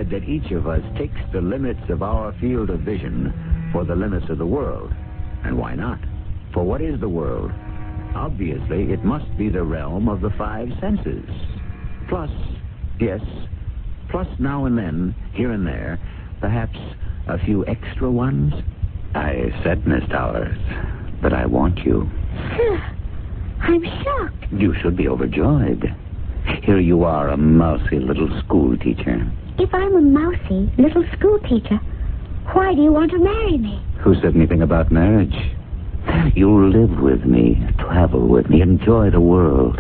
said that each of us takes the limits of our field of vision for the limits of the world. And why not? For what is the world? Obviously, it must be the realm of the five senses. Plus, yes, plus now and then, here and there, perhaps a few extra ones. I said, Miss Towers, that I want you. Sir, I'm shocked. You should be overjoyed. Here you are, a mousy little school teacher. If I'm a mousy little school teacher, why do you want to marry me? Who said anything about marriage? You'll live with me, travel with me, enjoy the world.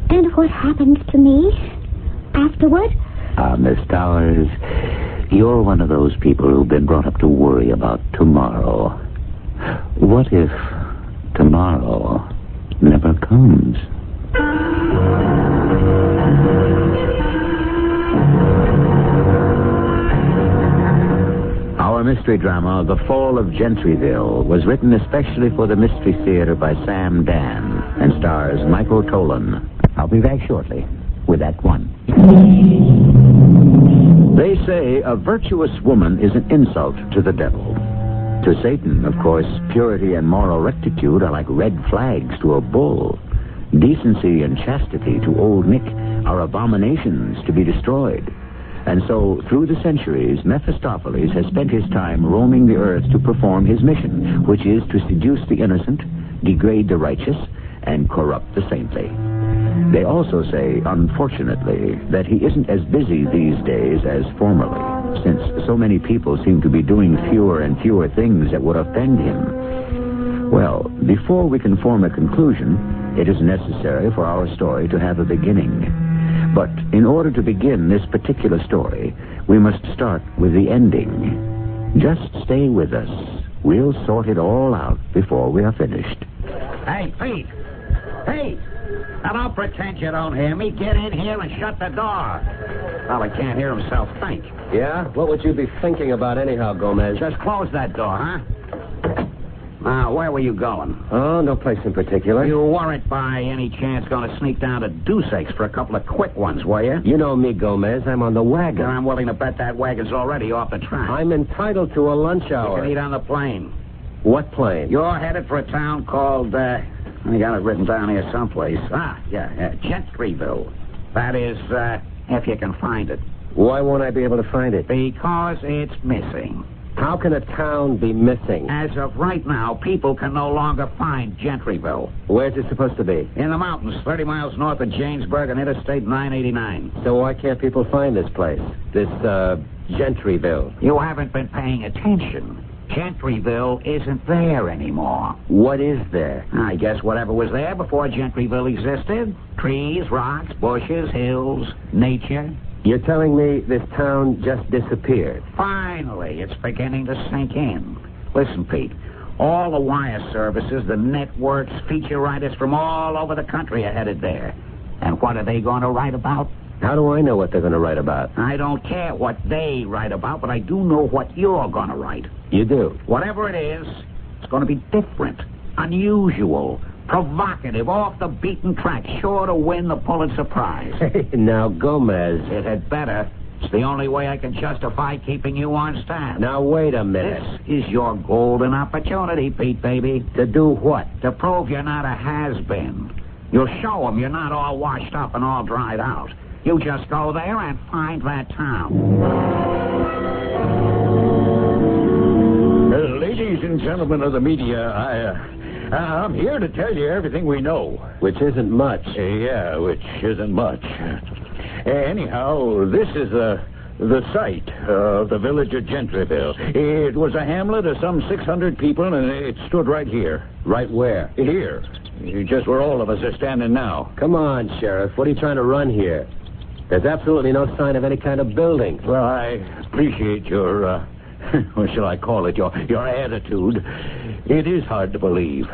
And what happens to me afterward? Miss Towers, you're one of those people who've been brought up to worry about tomorrow. What if tomorrow never comes? Our mystery drama, The Fall of Gentryville, was written especially for the Mystery Theater by Sam Dan and stars Michael Tolan. I'll be back shortly with Act One. They say a virtuous woman is an insult to the devil. To Satan, of course, purity and moral rectitude are like red flags to a bull. Decency and chastity to Old Nick are abominations to be destroyed. And so, through the centuries, Mephistopheles has spent his time roaming the earth to perform his mission, which is to seduce the innocent, degrade the righteous, and corrupt the saintly. They also say, unfortunately, that he isn't as busy these days as formerly, since so many people seem to be doing fewer and fewer things that would offend him. Well, before we can form a conclusion, it is necessary for our story to have a beginning. But in order to begin this particular story, we must start with the ending. Just stay with us. We'll sort it all out before we are finished. Hey, Pete! Pete! Now, don't pretend you don't hear me. Get in here and shut the door. Well, he can't hear himself think. Yeah? What would you be thinking about anyhow, Gomez? Just close that door, huh? Now, where were you going? Oh, no place in particular. You weren't by any chance going to sneak down to Deuce Aches for a couple of quick ones, were you? You know me, Gomez. I'm on the wagon. And I'm willing to bet that wagon's already off the track. I'm entitled to a lunch hour. You can eat on the plane. What plane? You're headed for a town called, I got it written down here someplace. Gentryville. That is, if you can find it. Why won't I be able to find it? Because it's missing. How can a town be missing? As of right now, people can no longer find Gentryville. Where's it supposed to be? In the mountains, 30 miles north of Jamesburg on Interstate 989. So why can't people find this place? This, Gentryville? You haven't been paying attention. Gentryville isn't there anymore. What is there? I guess whatever was there before Gentryville existed. Trees, rocks, bushes, hills, nature. You're telling me this town just disappeared? Finally, it's beginning to sink in. Listen, Pete, all the wire services, the networks, feature writers from all over the country are headed there. And what are they going to write about? How do I know what they're going to write about? I don't care what they write about, but I do know what you're going to write. You do? Whatever it is, it's going to be different, unusual, provocative, off the beaten track, sure to win the Pulitzer Prize. Hey, now, Gomez. It had better. It's the only way I can justify keeping you on staff. Now, wait a minute. This is your golden opportunity, Pete, baby. To do what? To prove you're not a has-been. You'll show them you're not all washed up and all dried out. You just go there and find that town. Ladies and gentlemen of the media, I'm here to tell you everything we know. Which isn't much. Yeah, which isn't much. Anyhow, this is the site of the village of Gentryville. It was a hamlet of some 600 people, and it stood right here. Right where? Here. Just where all of us are standing now. Come on, Sheriff. What are you trying to run here? There's absolutely no sign of any kind of building. Well, I appreciate your, what shall I call it, your attitude. It is hard to believe.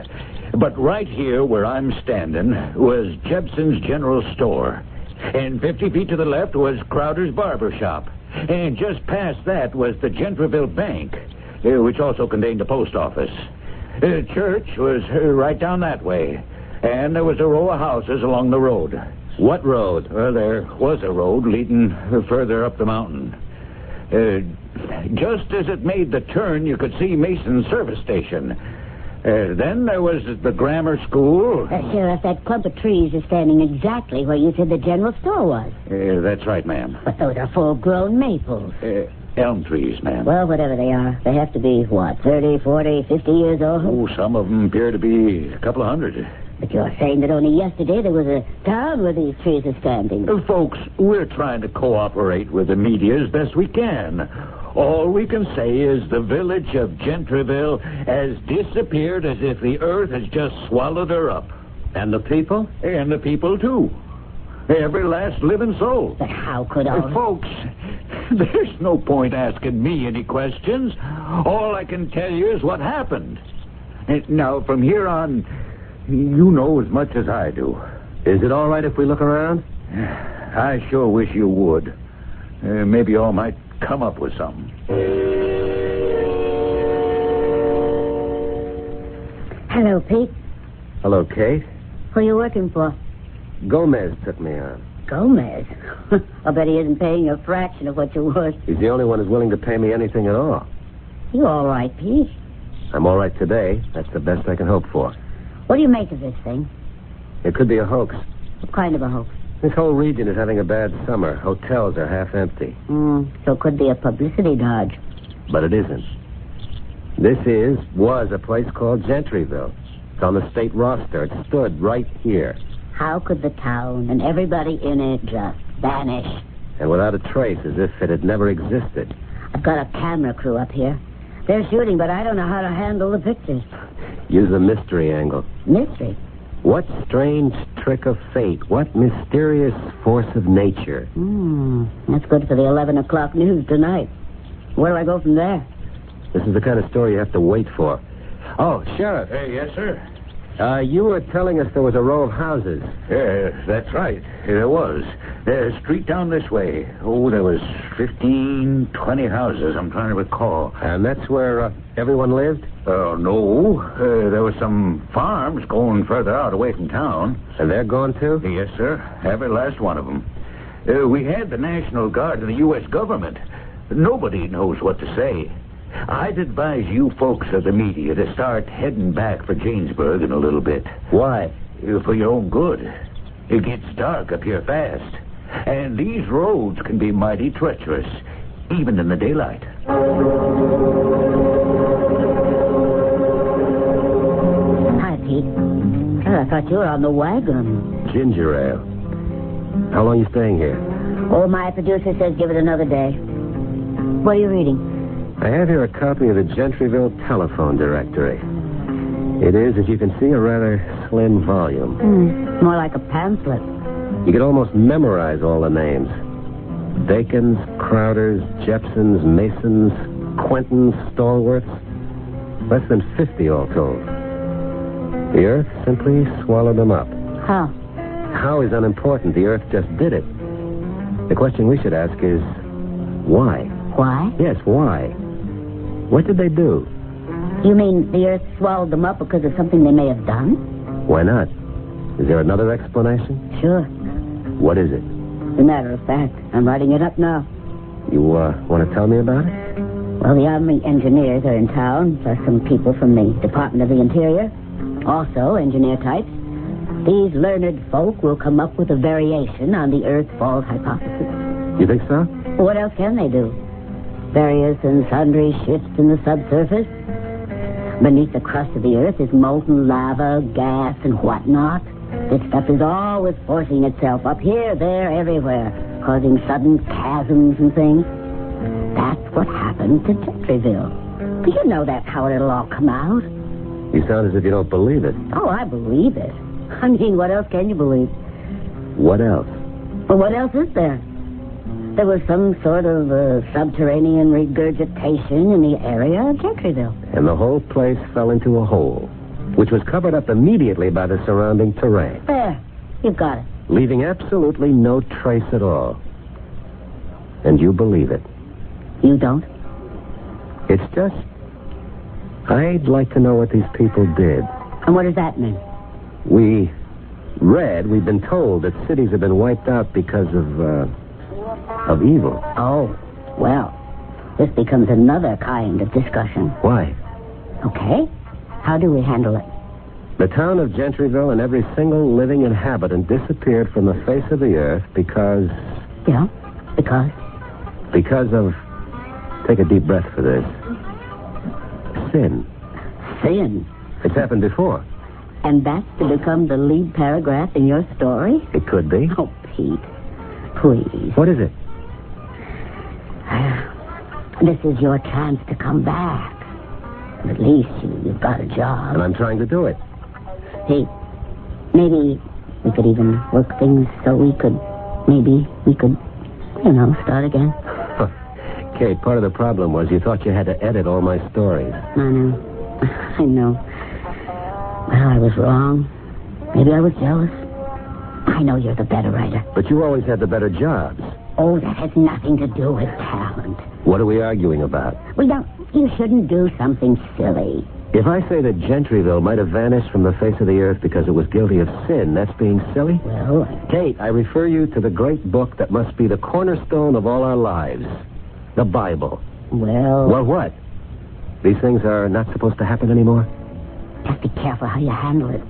But right here where I'm standing was Jepson's General Store. And 50 feet to the left was Crowder's Barber Shop. And just past that was the Gentryville Bank, which also contained a post office. The church was right down that way. And there was a row of houses along the road. What road? Well, there was a road leading further up the mountain. Just as it made the turn, you could see Mason's service station. Then there was the grammar school. Sheriff, that clump of trees is standing exactly where you said the general store was. That's right, ma'am. But those are full-grown maples. Elm trees, ma'am. Well, whatever they are, they have to be, 30, 40, 50 years old? Oh, some of them appear to be a couple of hundred. But you're saying that only yesterday there was a town where these trees are standing. Folks, we're trying to cooperate with the media as best we can. All we can say is the village of Gentryville has disappeared as if the earth has just swallowed her up. And the people? And the people, too. Every last living soul. But how could all... Folks, there's no point asking me any questions. All I can tell you is what happened. Now, from here on, you know as much as I do. Is it all right if we look around? I sure wish you would. Maybe y'all might come up with something. Hello, Pete. Hello, Kate. Who are you working for? Gomez took me on. Gomez? I bet he isn't paying you a fraction of what you're worth. He's the only one who's willing to pay me anything at all. You all right, Pete? I'm all right today. That's the best I can hope for. What do you make of this thing? It could be a hoax. What kind of a hoax? This whole region is having a bad summer. Hotels are half empty. So it could be a publicity dodge. But it isn't. This was a place called Gentryville. It's on the state roster. It stood right here. How could the town and everybody in it just vanish? And without a trace, as if it had never existed. I've got a camera crew up here. They're shooting, but I don't know how to handle the pictures. Use the mystery angle. Mystery? What strange trick of fate? What mysterious force of nature? That's good for the 11 o'clock news tonight. Where do I go from there? This is the kind of story you have to wait for. Oh, Sheriff. Yes, sir. You were telling us there was a row of houses. That's right. There was. Street down this way. Oh, there was 15, 20 houses, I'm trying to recall. And that's where everyone lived? No. There were some farms going further out away from town. And they're gone, too? Yes, sir. Every last one of them. We had the National Guard and the U.S. government. Nobody knows what to say. I'd advise you folks of the media to start heading back for Jamesburg in a little bit. Why? For your own good. It gets dark up here fast. And these roads can be mighty treacherous, even in the daylight. Hi, Pete. I thought you were on the wagon. Ginger ale. How long are you staying here? Oh, my producer says give it another day. What are you reading? I have here a copy of the Gentryville telephone directory. It is, as you can see, a rather slim volume. More like a pamphlet. You could almost memorize all the names. Bacons, Crowders, Jepsons, Masons, Quentons, Stallworths. Less than 50 all told. The earth simply swallowed them up. How? How is unimportant. The earth just did it. The question we should ask is, why? Why? Yes, why? What did they do? You mean the earth swallowed them up because of something they may have done? Why not? Is there another explanation? Sure. What is it? As a matter of fact, I'm writing it up now. You want to tell me about it? Well, the Army engineers are in town, plus some people from the Department of the Interior. Also, engineer types. These learned folk will come up with a variation on the Earth falls hypothesis. You think so? What else can they do? Various and sundry shifts in the subsurface. Beneath the crust of the Earth is molten lava, gas, and whatnot. This stuff is always forcing itself up here, there, everywhere, causing sudden chasms and things. That's what happened to Gentryville. But you know that's how it'll all come out. You sound as if you don't believe it. Oh, I believe it. I mean, what else can you believe? What else? Well, what else is there? There was some sort of subterranean regurgitation in the area of Gentryville. And the whole place fell into a hole, which was covered up immediately by the surrounding terrain. There. You've got it. Leaving absolutely no trace at all. And you believe it. You don't? It's just... I'd like to know what these people did. And what does that mean? We've been told that cities have been wiped out because of evil. Oh, well, this becomes another kind of discussion. Why? Okay. How do we handle it? The town of Gentryville and every single living inhabitant disappeared from the face of the earth because... Yeah, because? Because of... Take a deep breath for this. Sin. Sin? It's happened before. And that's to become the lead paragraph in your story? It could be. Oh, Pete, please. What is it? This is your chance to come back. At least you've got a job. And I'm trying to do it. Hey, maybe we could even work things so we could, start again. Kate, part of the problem was you thought you had to edit all my stories. I know. Well, I was wrong. Maybe I was jealous. I know you're the better writer. But you always had the better jobs. Oh, that has nothing to do with talent. What are we arguing about? You shouldn't do something silly. If I say that Gentryville might have vanished from the face of the earth because it was guilty of sin, that's being silly? Well, Kate, I refer you to the great book that must be the cornerstone of all our lives. The Bible. Well, what? These things are not supposed to happen anymore? just be careful how you handle it.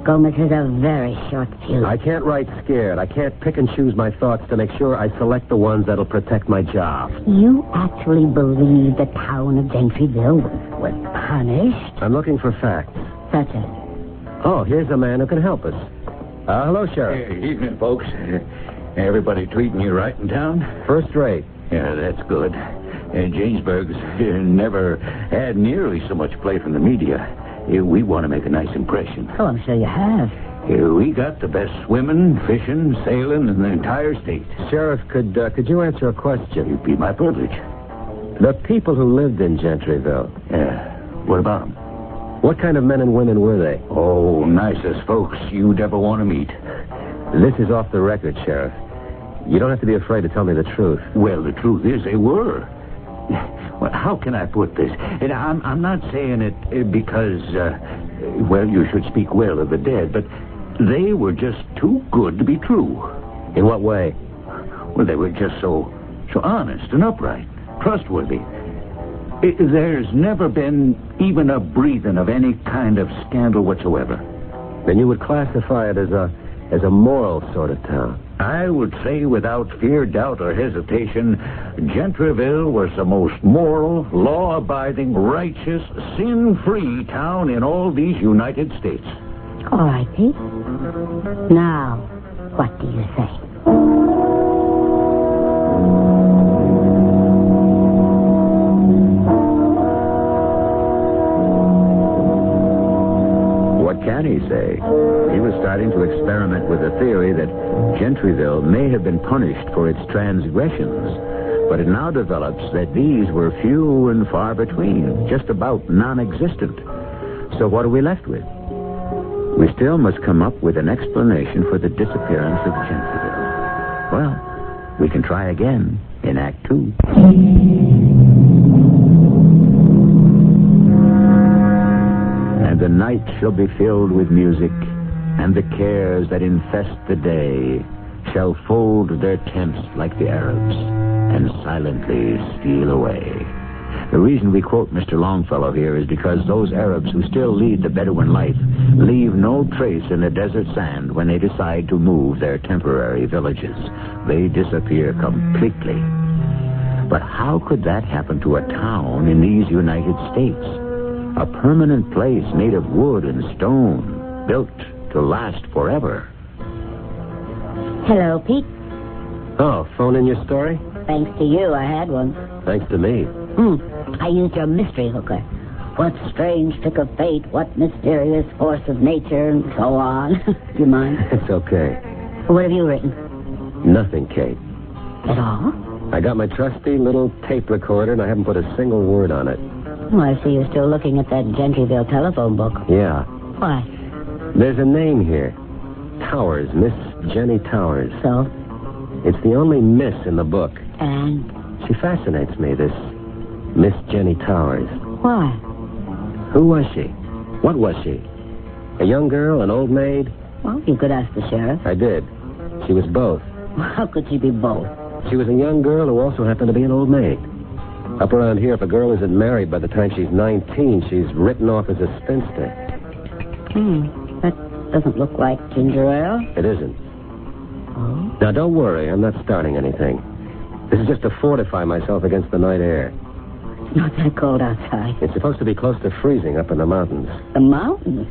Gomez has a very short fuse. I can't write scared. I can't pick and choose my thoughts to make sure I select the ones that'll protect my job. You actually believe the town of Gentryville was punished? I'm looking for facts. Such as? Oh, here's a man who can help us. Hello, Sheriff. Hey, evening, folks. Everybody treating you right in town? First rate. Yeah, that's good. Jamesburg's never had nearly so much play from the media. We want to make a nice impression. Oh, I'm sure you have. We got the best swimming, fishing, sailing in the entire state. Sheriff, could you answer a question? It'd be my privilege. The people who lived in Gentryville. Yeah. What about them? What kind of men and women were they? Oh, nicest folks you'd ever want to meet. This is off the record, Sheriff. You don't have to be afraid to tell me the truth. Well, the truth is they were. Well, how can I put this? And I'm not saying it because, you should speak well of the dead, but they were just too good to be true. In what way? Well, they were just so honest and upright, trustworthy. There's never been even a breathing of any kind of scandal whatsoever. Then you would classify it as a moral sort of town. I would say without fear, doubt, or hesitation, Gentryville was the most moral, law-abiding, righteous, sin-free town in all these United States. All right, Pete. Now, what do you say? What can he say? He was starting to experiment with the theory that Gentryville may have been punished for its transgressions, but it now develops that these were few and far between, just about non-existent. So what are we left with? We still must come up with an explanation for the disappearance of Gentryville. Well, we can try again in Act 2. And the night shall be filled with music, and the cares that infest the day shall fold their tents like the Arabs and silently steal away. The reason we quote Mr. Longfellow here is because those Arabs who still lead the Bedouin life leave no trace in the desert sand when they decide to move their temporary villages. They disappear completely. But how could that happen to a town in these United States? A permanent place made of wood and stone, built to last forever. Hello, Pete. Oh, phone in your story? Thanks to you, I had one. Thanks to me. I used your mystery hooker. What strange trick of fate, what mysterious force of nature, and so on. Do you mind? It's okay. What have you written? Nothing, Kate. At all? I got my trusty little tape recorder, and I haven't put a single word on it. Oh, I see you're still looking at that Gentryville telephone book. Yeah. Why? There's a name here. Towers, Miss Jenny Towers. So? It's the only miss in the book. And? She fascinates me, this Miss Jenny Towers. Why? Who was she? What was she? A young girl, an old maid? Well, you could ask the sheriff. I did. She was both. How could she be both? She was a young girl who also happened to be an old maid. Up around here, if a girl isn't married by the time she's 19, she's written off as a spinster. That doesn't look like ginger ale. It isn't. Oh? Now, don't worry. I'm not starting anything. This is just to fortify myself against the night air. It's not that cold outside. It's supposed to be close to freezing up in the mountains. The mountains?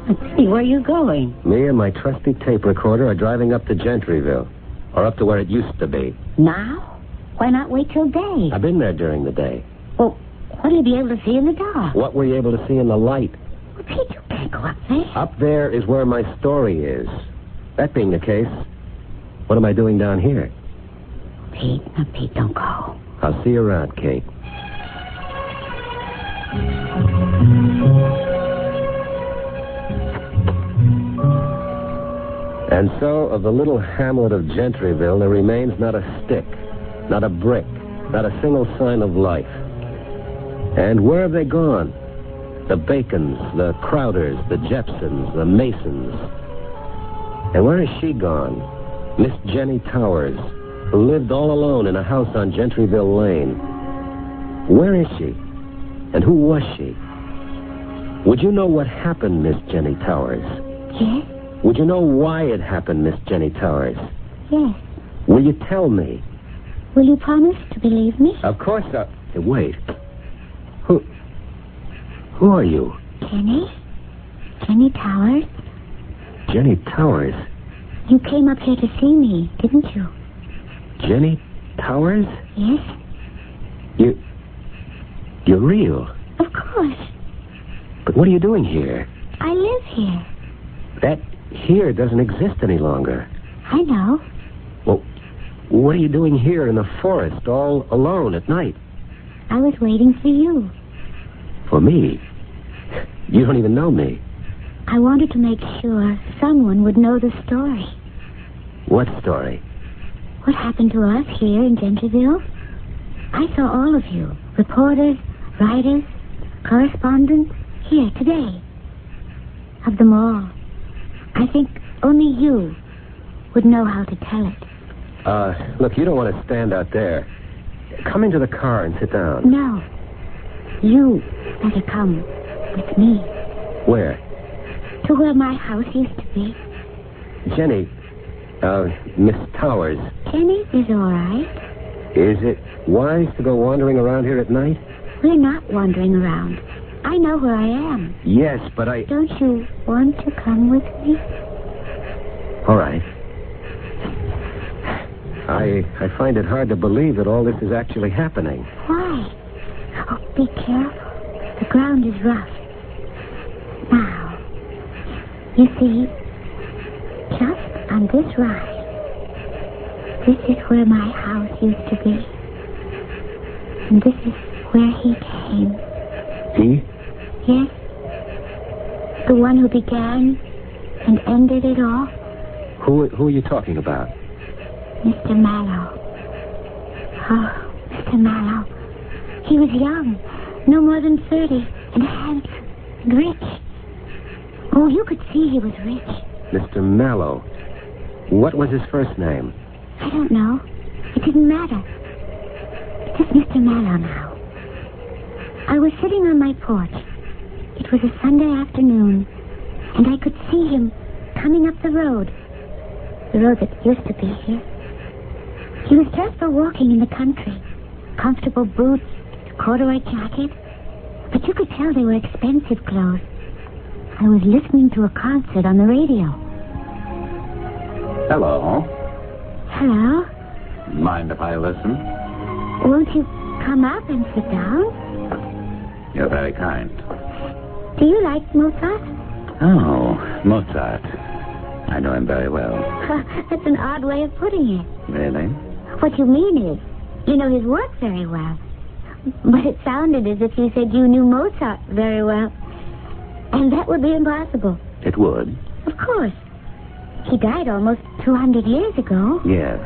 Let's see, where are you going? Me and my trusty tape recorder are driving up to Gentryville. Or up to where it used to be. Now? Why not wait till day? I've been there during the day. Well, what'll you be able to see in the dark? What were you able to see in the light? Well, Pete, you can't go up there. Up there is where my story is. That being the case, what am I doing down here? Pete, don't go. I'll see you around, Kate. And so, of the little hamlet of Gentryville, there remains not a stick, not a brick, not a single sign of life. And where have they gone? The Bacons, the Crowders, the Jepsons, the Masons. And where has she gone? Miss Jenny Towers, who lived all alone in a house on Gentryville Lane. Where is she? And who was she? Would you know what happened, Miss Jenny Towers? Yes? Would you know why it happened, Miss Jenny Towers? Yes. Will you tell me? Will you promise to believe me? Of course I... Wait. Who are you? Jenny? Jenny Towers? Jenny Towers? You came up here to see me, didn't you? Jenny Towers? Yes? You're real. Of course. But what are you doing here? I live here. That here doesn't exist any longer. I know. Well, what are you doing here in the forest all alone at night? I was waiting for you. For me? You don't even know me. I wanted to make sure someone would know the story. What story? What happened to us here in Gentryville? I saw all of you. Reporters, writers, correspondents, here today. Of them all. I think only you would know how to tell it. Look, you don't want to stand out there. Come into the car and sit down. No. You better come with me. Where? To where my house used to be. Jenny, Miss Towers. Jenny is all right. Is it wise to go wandering around here at night? We're not wandering around. I know where I am. Yes, but I... Don't you want to come with me? All right. I find it hard to believe that all this is actually happening. Why? Oh, be careful. The ground is rough. Now, you see, just on this rise, this is where my house used to be. And this is where he came. He? Yes. The one who began and ended it all. Who are you talking about? Mr. Mallow. Oh, Mr. Mallow. He was young, no more than 30, and handsome and rich. Oh, you could see he was rich. Mr. Mallow. What was his first name? I don't know. It didn't matter. It's just Mr. Mallow now. I was sitting on my porch. It was a Sunday afternoon, and I could see him coming up the road that used to be here. He was dressed for walking in the country. Comfortable boots, corduroy jacket. But you could tell they were expensive clothes. I was listening to a concert on the radio. Hello. Hello? Mind if I listen? Won't you come up and sit down? You're very kind. Do you like Mozart? Oh, Mozart. I know him very well. That's an odd way of putting it. Really? What you mean is, you know his work very well. But it sounded as if you said you knew Mozart very well. And that would be impossible. It would? Of course. He died almost 200 years ago. Yes.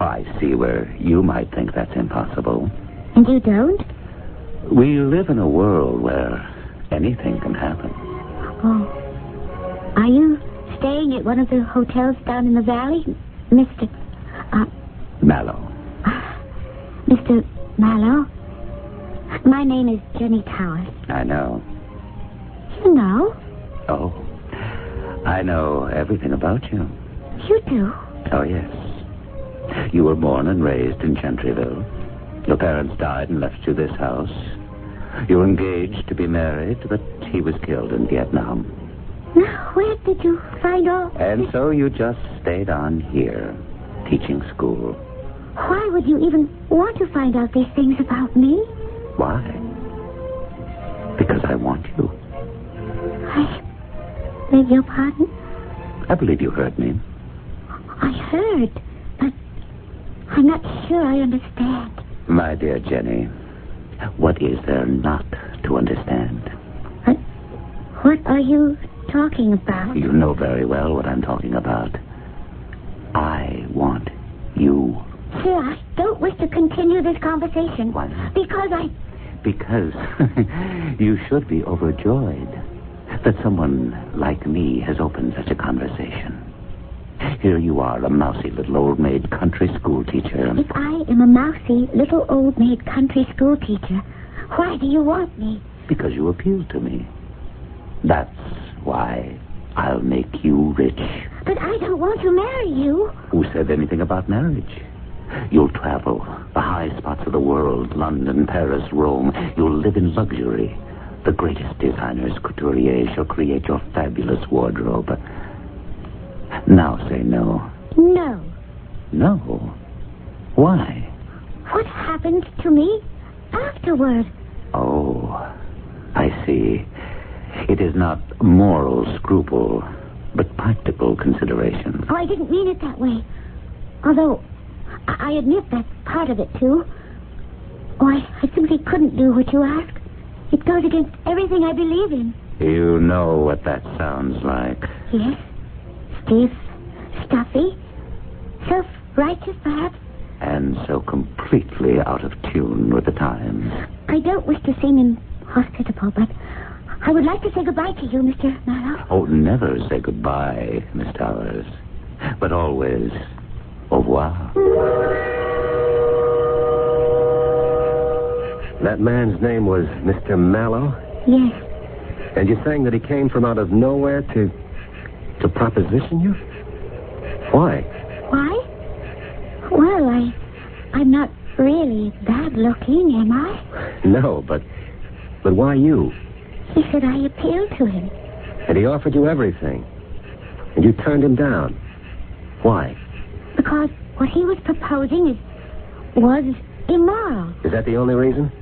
Well, I see where you might think that's impossible. And you don't? We live in a world where anything can happen. Oh. Are you staying at one of the hotels down in the valley, Mr. Mallow. Mr. Mallow. My name is Jenny Towers. I know. You know? Oh, I know everything about you. You do? Oh, yes. You were born and raised in Gentryville. Your parents died and left you this house. You were engaged to be married, but he was killed in Vietnam. Now, where did you find all And this? so you just stayed on here, teaching school. Why would you even want to find out these things about me? Why? Because I want you. I beg your pardon? I believe you heard me. I heard, but I'm not sure I understand. My dear Jenny, what is there not to understand? What are you talking about? You know very well what I'm talking about. I want you. Sir, I don't wish to continue this conversation. Why not? Because Because you should be overjoyed that someone like me has opened such a conversation. Here you are, a mousy little old-maid country school teacher. if I am a mousy, little old-maid country school teacher, why do you want me? Because you appeal to me. That's why I'll make you rich. But I don't want to marry you. Who said anything about marriage? You'll travel the high spots of the world, London, Paris, Rome. You'll live in luxury. The greatest designers, couturiers, shall create your fabulous wardrobe. Now say no. No. No? Why? What happens to me afterward? Oh, I see. It is not moral scruple, but practical consideration. Oh, I didn't mean it that way. Although, I admit that's part of it, too. Oh, I simply couldn't do what you ask. It goes against everything I believe in. You know what that sounds like. Yes. Stiff, stuffy, self-righteous, perhaps. And so completely out of tune with the times. I don't wish to seem inhospitable, but I would like to say goodbye to you, Mr. Mallow. Oh, never say goodbye, Miss Towers. But always, au revoir. That man's name was Mr. Mallow? Yes. And you're saying that he came from out of nowhere to proposition you? Why? Why? Well, I'm not really bad looking, am I? No, but why you? He said I appealed to him. And he offered you everything. And you turned him down. Why? Because what he was proposing was immoral. Is that the only reason?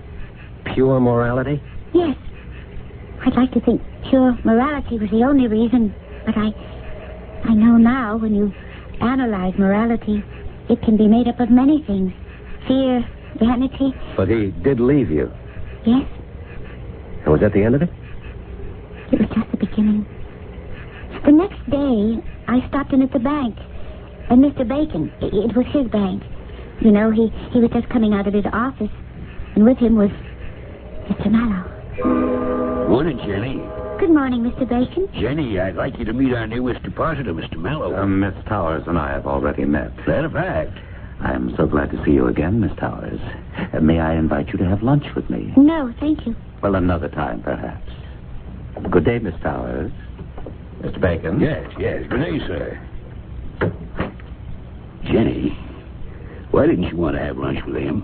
Pure morality? Yes. I'd like to think pure morality was the only reason, but I know now when you analyze morality, it can be made up of many things. Fear, vanity. But he did leave you. Yes, And was that the end of it? it was just the beginning. The next day, I stopped in at the bank. And Mr. Bacon, it was his bank. You know, he was just coming out of his office. And with him was Mr. Mallow. Morning, Jenny. Good morning, Mr. Bacon. Jenny, I'd like you to meet our newest depositor, Mr. Mallow. Miss Towers and I have already met. That a fact. I'm so glad to see you again, Miss Towers. May I invite you to have lunch with me? No, thank you. Well, another time, perhaps. Good day, Miss Towers. Mr. Bacon? Yes. Good day, sir. Jenny, why didn't you want to have lunch with him?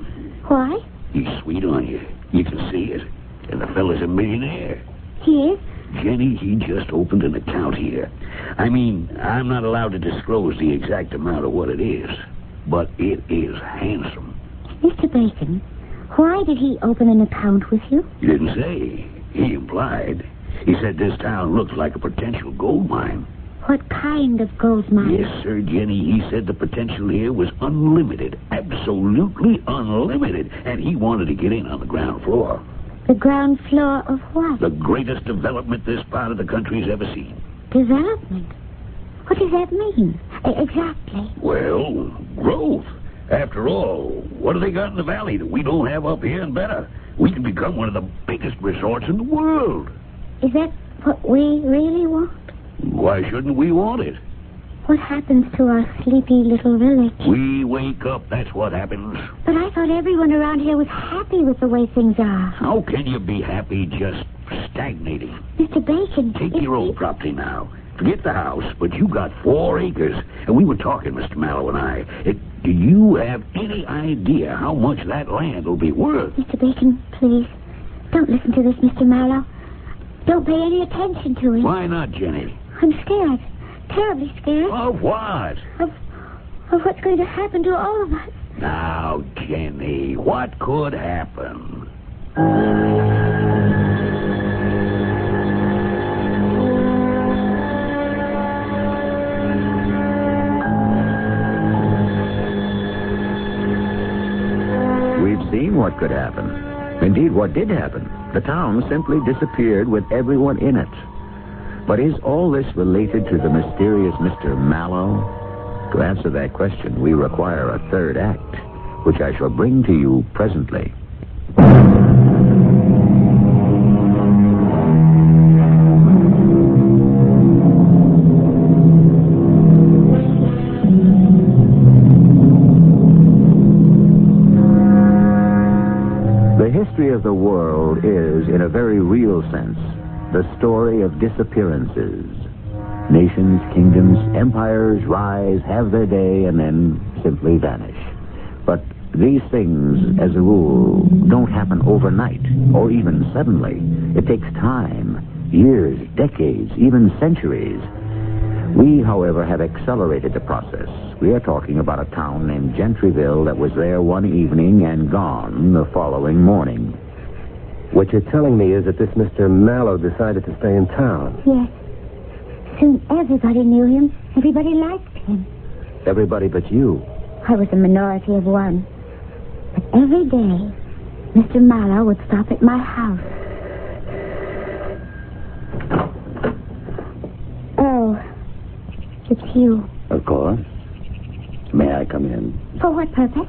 Why? He's sweet on you. You can see it. And the fella's a millionaire. He is? Jenny, he just opened an account here. I mean, I'm not allowed to disclose the exact amount of what it is, but it is handsome. Mr. Bacon, why did he open an account with you? He didn't say. He implied. He said this town looks like a potential gold mine. What kind of gold mine? Yes, sir, Jenny. He said the potential here was unlimited. Absolutely unlimited. And he wanted to get in on the ground floor. The ground floor of what? The greatest development this part of the country's ever seen. Development. What does that mean? Exactly. Well, growth. After all, what do they got in the valley that we don't have up here and better? We can become one of the biggest resorts in the world. Is that what we really want? Why shouldn't we want it? What happens to our sleepy little village? We wake up, that's what happens. But I thought everyone around here was happy with the way things are. How can you be happy just stagnating? Mr. Bacon... Take your own property now. Forget the house, but you got 4 acres. And we were talking, Mr. Mallow and I. Do you have any idea how much that land will be worth? Mr. Bacon, please, don't listen to this, Mr. Mallow. Don't pay any attention to it. Why not, Jenny? I'm scared. Terribly scared. Of what? Of what's going to happen to all of us. Now, Jenny, what could happen? We've seen what could happen. Indeed, what did happen. The town simply disappeared with everyone in it. But is all this related to the mysterious Mr. Mallow? To answer that question, we require a third act, which I shall bring to you presently. The history of the world is, in a very real sense, the story of disappearances. Nations, kingdoms, empires rise, have their day, and then simply vanish. But these things, as a rule, don't happen overnight or even suddenly. It takes time, years, decades, even centuries. We, however, have accelerated the process. We are talking about a town named Gentryville that was there one evening and gone the following morning. What you're telling me is that this Mr. Mallow decided to stay in town. Yes. Soon everybody knew him. Everybody liked him. Everybody but you. I was a minority of one. But every day, Mr. Mallow would stop at my house. Oh, it's you. Of course. May I come in? For what purpose?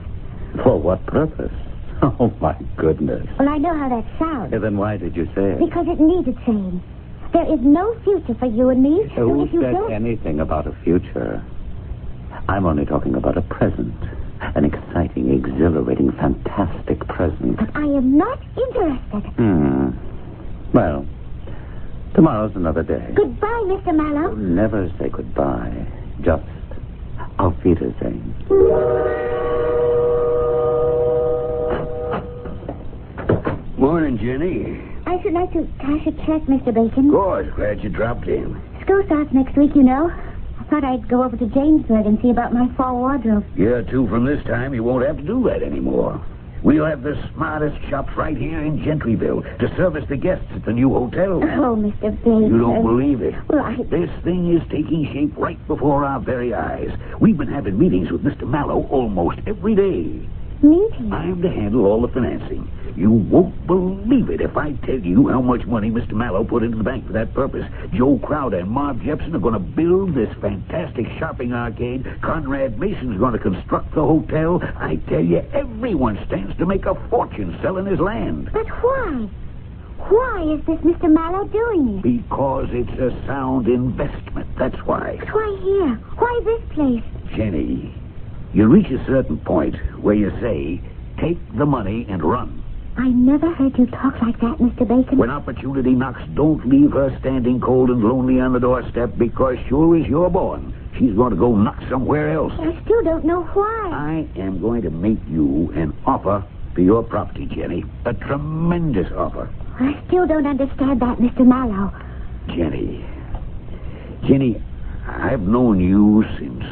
For what purpose? Oh, my goodness. Well, I know how that sounds. Then why did you say it? Because it needed saying. There is no future for you and me. Who if you said don't... anything about a future? I'm only talking about a present. An exciting, exhilarating, fantastic present. But I am not interested. Well, tomorrow's another day. Goodbye, Mr. Mallow. Never say goodbye. Just auf Wiedersehen. Morning, Jenny. I should like to cash a check, Mr. Bacon. Good. Glad you dropped in. School starts next week, you know. I thought I'd go over to Jamesburg and see about my fall wardrobe. Year 2 from this time, you won't have to do that anymore. We'll have the smartest shops right here in Gentryville to service the guests at the new hotel. Oh, Mr. Bacon. You don't believe it? Well, This thing is taking shape right before our very eyes. We've been having meetings with Mr. Mallow almost every day. Meeting? I'm to handle all the financing. You won't believe it if I tell you how much money Mr. Mallow put into the bank for that purpose. Joe Crowder and Marv Jepson are going to build this fantastic shopping arcade. Conrad Mason's going to construct the hotel. I tell you, everyone stands to make a fortune selling his land. But why? Why is this Mr. Mallow doing it? Because it's a sound investment. That's why. But why here? Why this place? Jenny, you reach a certain point where you say, take the money and run. I never heard you talk like that, Mr. Bacon. When opportunity knocks, don't leave her standing cold and lonely on the doorstep, because sure as you're born, she's going to go knock somewhere else. I still don't know why. I am going to make you an offer for your property, Jenny. A tremendous offer. I still don't understand that, Mr. Mallow. Jenny, I've known you since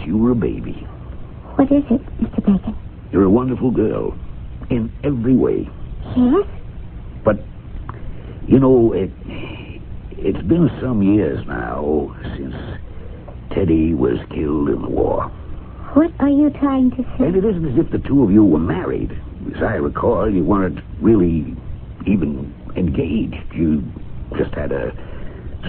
you were a baby. What is it, Mr. Bacon? You're a wonderful girl. In every way. Yes? But, you know, it's been some years now since Teddy was killed in the war. What are you trying to say? And it isn't as if the two of you were married. As I recall, you weren't really even engaged. You just had a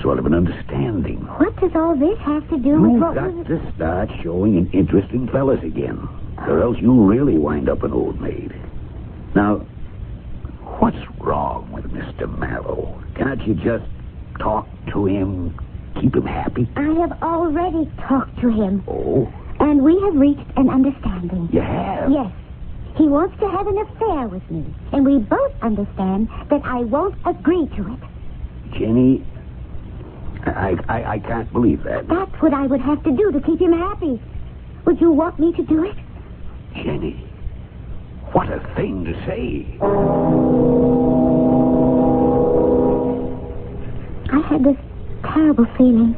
sort of an understanding. What does all this have to do with You've what got was... to start showing an interest in fellas again, or else you'll really wind up an old maid. Now, what's wrong with Mr. Mallow? Can't you just talk to him, keep him happy? I have already talked to him. Oh, And we have reached an understanding. you have? Yes. He wants to have an affair with me. And we both understand that I won't agree to it. Jenny, I can't believe that. That's what I would have to do to keep him happy. Would you want me to do it? Jenny, what a thing to say. I had this terrible feeling.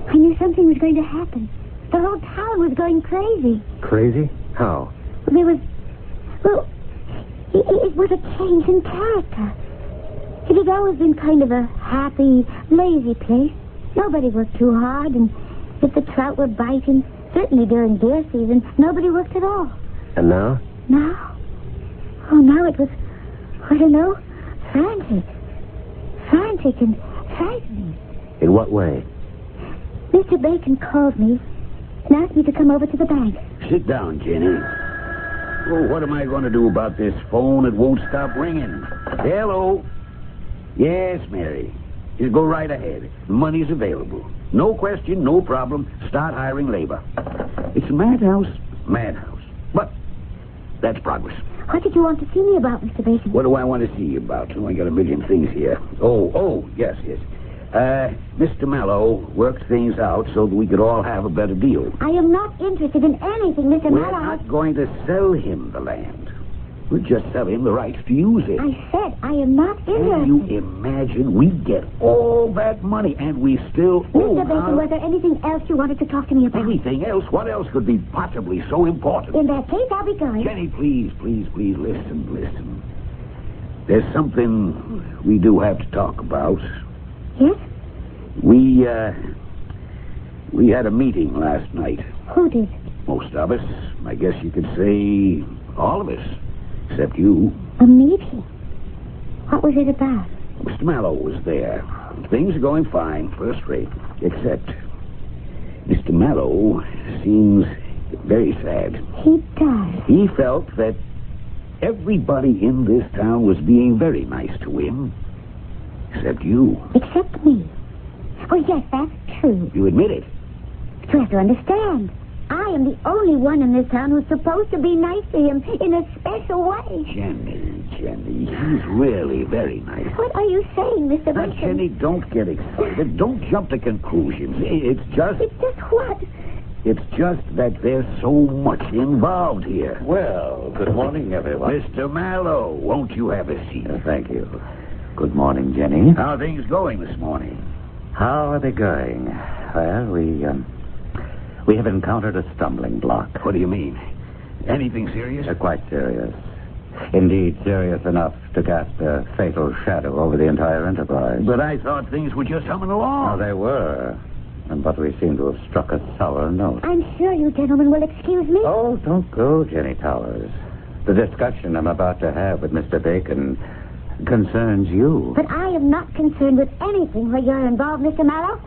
I knew something was going to happen. The whole town was going crazy. Crazy? How? There was... Well, it was a change in character. It had always been kind of a happy, lazy place. Nobody worked too hard, and if the trout were biting, certainly during deer season, nobody worked at all. And now? Now? Oh, now it was, I don't know, frantic. Frantic and frightening. In what way? Mr. Bacon called me and asked me to come over to the bank. Sit down, Jenny. Oh, what am I going to do about this phone? It won't stop ringing. Hello? Yes, Mary. Just go right ahead. The money's available. No question, no problem. Start hiring labor. It's a madhouse. Madhouse. But that's progress. What did you want to see me about, Mr. Bacon? What do I want to see you about? Oh, I got a million things here. Oh, yes. Mr. Mallow worked things out so that we could all have a better deal. I am not interested in anything, Mr. We're Mallow. not going to sell him the land. We'll just sell him the rights to use it. I said I am not interested. Can you imagine? We get all that money and we still owe Mr. Bacon, was there anything else you wanted to talk to me about? anything else? What else could be possibly so important? In that case, I'll be going. Jenny, please, listen. There's something we do have to talk about. Yes? We had a meeting last night. Who did? Most of us. I guess you could say all of us. Except you. A meeting? What was it about? Mr. Mallow was there. Things are going fine, first rate. Except Mr. Mallow seems very sad. He does. He felt that everybody in this town was being very nice to him. Except you. Except me. Oh, yes, that's true. You admit it. You have to understand. I am the only one in this town who's supposed to be nice to him in a special way. Jenny, he's really very nice. What are you saying, Mr. Now, Bacon? Jenny, don't get excited. Don't jump to conclusions. It's just what? It's just that there's so much involved here. Well, good morning, everyone. Mr. Mallow, won't you have a seat? Thank you. Good morning, Jenny. How are things going this morning? How are they going? Well, we have encountered a stumbling block. What do you mean? Anything serious? Quite serious. Indeed, serious enough to cast a fatal shadow over the entire enterprise. But I thought things were just humming along. They were. But we seem to have struck a sour note. I'm sure you gentlemen will excuse me. Oh, don't go, Jenny Towers. The discussion I'm about to have with Mr. Bacon concerns you. But I am not concerned with anything where you're involved, Mr. Mallow.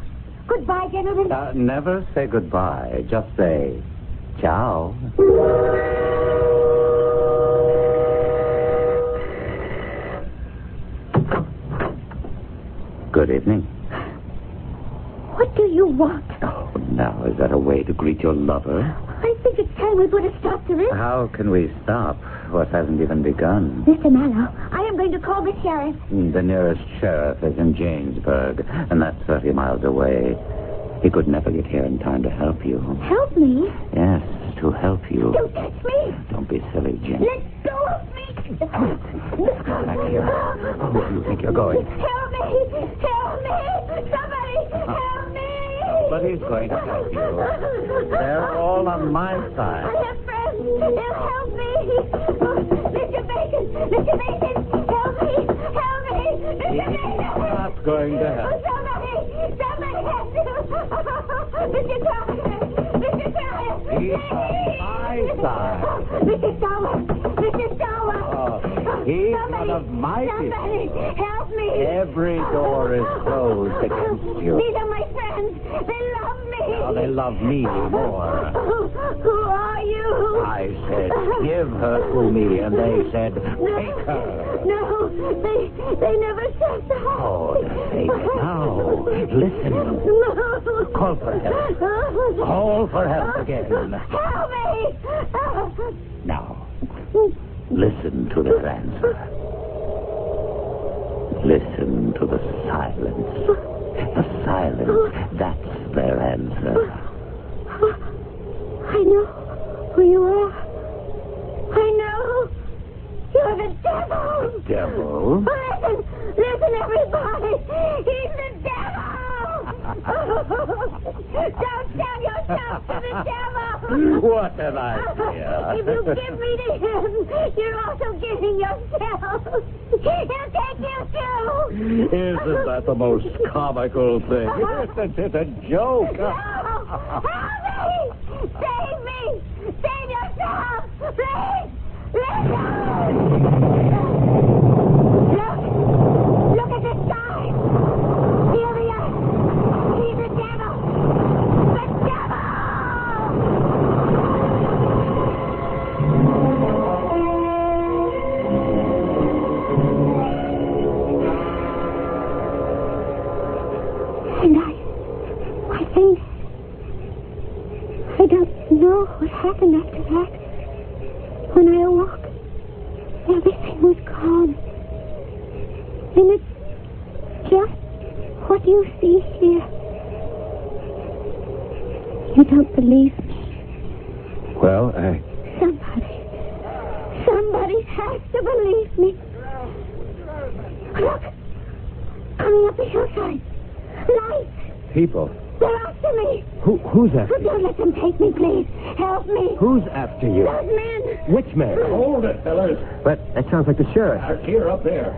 Goodbye, gentlemen. Never say goodbye. Just say ciao. Good evening. What do you want? Oh, now, is that a way to greet your lover? I think it's time we put a stop to this. How can we stop what hasn't even begun? Mr. Mallow, I am going to call the sheriff. The nearest sheriff is in Jamesburg, and that's 30 miles away. He could never get here in time to help you. Help me? Yes, to help you. Don't touch me. Don't be silly, Jenny. Let go of me. Back here. Where do you think you're going? Help me. Help me. Somebody help me. Nobody's going to help you. They're all on my side. I have friends. They'll help me. Mr. Bacon. Mr. Bacon. Help me. Help me. Mr. Bacon. I'm not going to help. Somebody help me. Mr. Thomas. Mr. Thomas. He's on my side. Mr. Thomas. Mr. Stowell! He's Somebody, one of my somebody, help me! Every door is closed against you. These are my friends. They love me. Now they love me more. Who are you? I said, give her to me, and they said, take her. No, they never said that. Oh, say it now. Listen. No. Call for help. Call for help again. Help me! Now, listen to their answer. Listen to the silence. The silence, that's their answer. I know who you are. I know. You're the devil. The devil? Listen, everybody. He's the devil. Don't sell yourself to the devil. What an idea. If you give me to him, you're also giving yourself. He'll take you too. Isn't that the most comical thing? Isn't it a joke? No! Help me! Save me! Save yourself! Please! Look at the sky! Feel the earth! He's the devil! The devil! And I think I don't know what happened after that. When I awoke, everything was calm. And it's just what you see here. You don't believe me? Well, Somebody has to believe me. Look! Coming up the hillside. Lights! people. They're after me. Who's after you? Don't let them take me, please. Help me. Who's after you? Those men. Which man? Hold it, fellas. But that sounds like the sheriff. Here up there.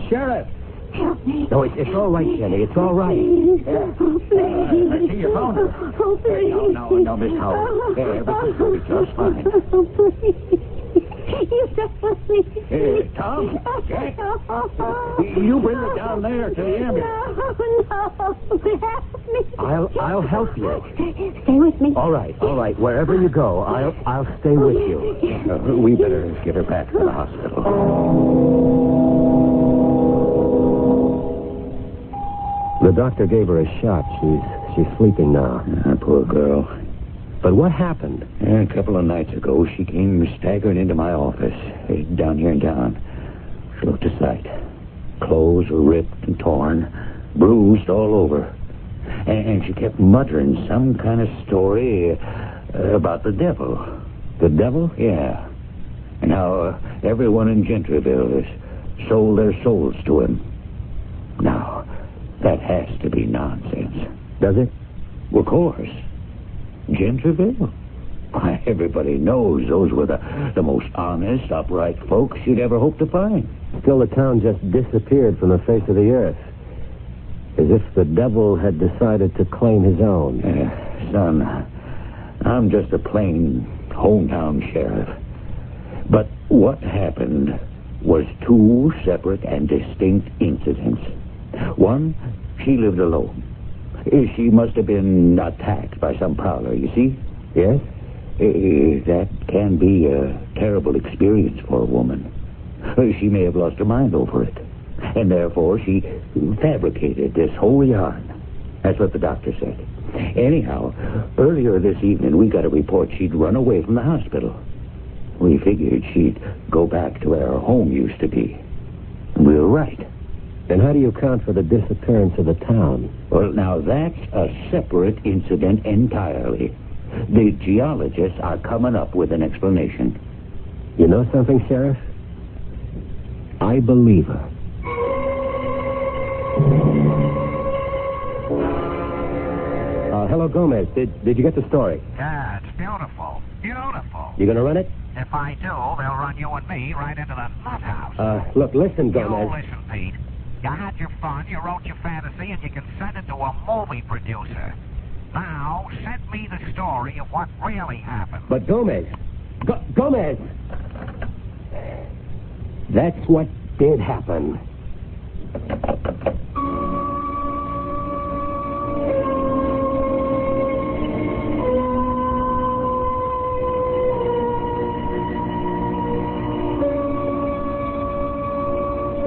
Sheriff. Help me. No, it's all right, Jenny. It's all right. Please. Oh, please. I see your phone. Oh, please. No, Miss Howard. Everything's going to be just fine. Oh, please. You don't believe me. Hey, Tom, Jack, you bring me down there to the ambulance. No. Help me. I'll help you. Stay with me. All right. Wherever you go, I'll stay with you. We better get her back to the hospital. The doctor gave her a shot. She's sleeping now. Poor girl. But what happened? A couple of nights ago, she came staggering into my office, down here in town. She looked a sight. Clothes were ripped and torn, bruised all over. And she kept muttering some kind of story about the devil. The devil? Yeah. And how everyone in Gentryville has sold their souls to him. Now, that has to be nonsense. Does it? Of course. Gentryville? Why, everybody knows those were the most honest, upright folks you'd ever hope to find. Still, the town just disappeared from the face of the earth. As if the devil had decided to claim his own. Son, I'm just a plain hometown sheriff. But what happened was two separate and distinct incidents. One, she lived alone. She must have been attacked by some prowler, you see? Yes? That can be a terrible experience for a woman. She may have lost her mind over it. And therefore she fabricated this whole yarn. That's what the doctor said. Anyhow, earlier this evening we got a report she'd run away from the hospital. We figured she'd go back to where her home used to be. And we were right. Then how do you account for the disappearance of the town? Well, now, that's a separate incident entirely. The geologists are coming up with an explanation. You know something, Sheriff? I believe her. Hello, Gomez. Did you get the story? Yeah, it's beautiful. Beautiful. You gonna run it? If I do, they'll run you and me right into the nut house. Look, listen, You Gomez. listen, Pete. You had your fun, you wrote your fantasy, and you can send it to a movie producer. Now, send me the story of what really happened. But Gomez. Gomez! That's what did happen.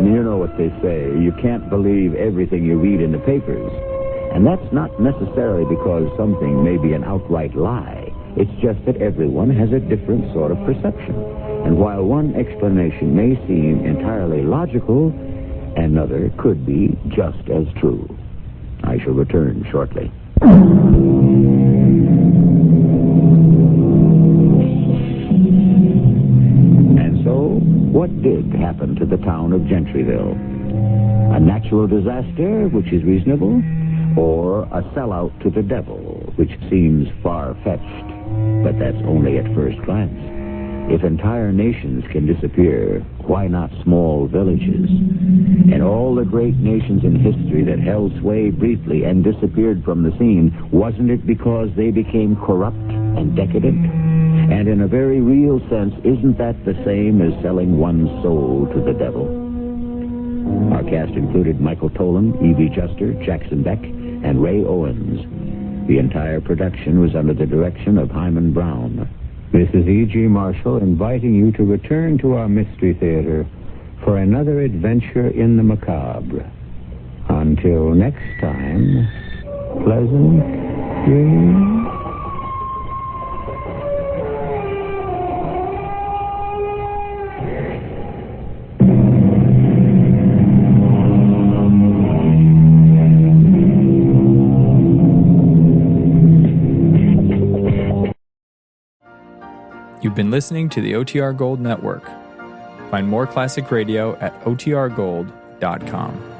You know what they say, you can't believe everything you read in the papers. And that's not necessarily because something may be an outright lie. It's just that everyone has a different sort of perception. And while one explanation may seem entirely logical, another could be just as true. I shall return shortly. And so, what did happen to the town of Gentryville? A natural disaster, which is reasonable, or a sellout to the devil, which seems far-fetched, but that's only at first glance. If entire nations can disappear, why not small villages? And all the great nations in history that held sway briefly and disappeared from the scene, wasn't it because they became corrupt and decadent? And in a very real sense, isn't that the same as selling one's soul to the devil? Our cast included Michael Tolan, Evie Juster, Jackson Beck, and Ray Owens. The entire production was under the direction of Hyman Brown. This is E.G. Marshall inviting you to return to our Mystery Theater for another adventure in the macabre. Until next time, pleasant dreams. You've been listening to the OTR Gold Network. Find more classic radio at otrgold.com.